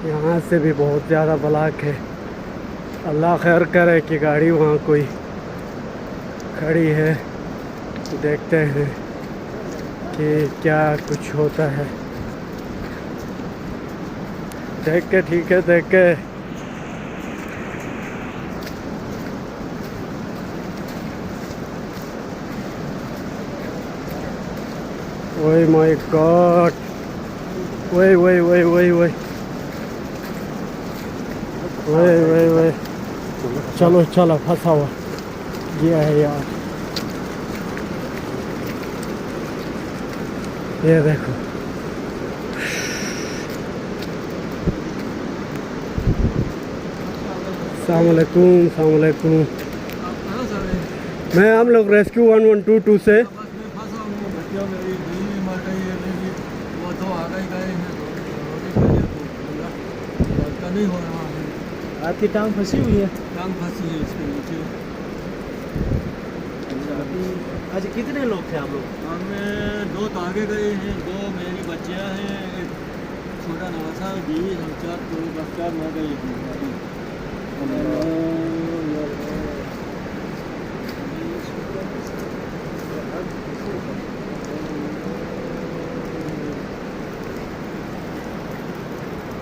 यहाँ से भी बहुत ज़्यादा ब्लॉक है। अल्लाह खैर करे कि गाड़ी वहाँ कोई खड़ी है, देखते हैं कि क्या कुछ होता है। देख के ठीक है, देख के ओए माय गॉड, वही वही वही वही वही वही वही वही चलो चलो, फंसा हुआ ये है यार। ये देखो, अस्सलाम वालेकुम, अस्सलाम वालेकुम। मैं हम लोग रेस्क्यू 1122 से। नहीं हो रहा है। आपकी टांग फंसी हुई है? टांग फंसी है इसके नीचे। अच्छा, अभी आज कितने लोग थे आप लोग? हमें 2 तो आगे गए हैं, 2 मेरी बच्चियाँ हैं, एक छोटा नवासा बीवी, हम 4 तो बस 4 न गए हैं।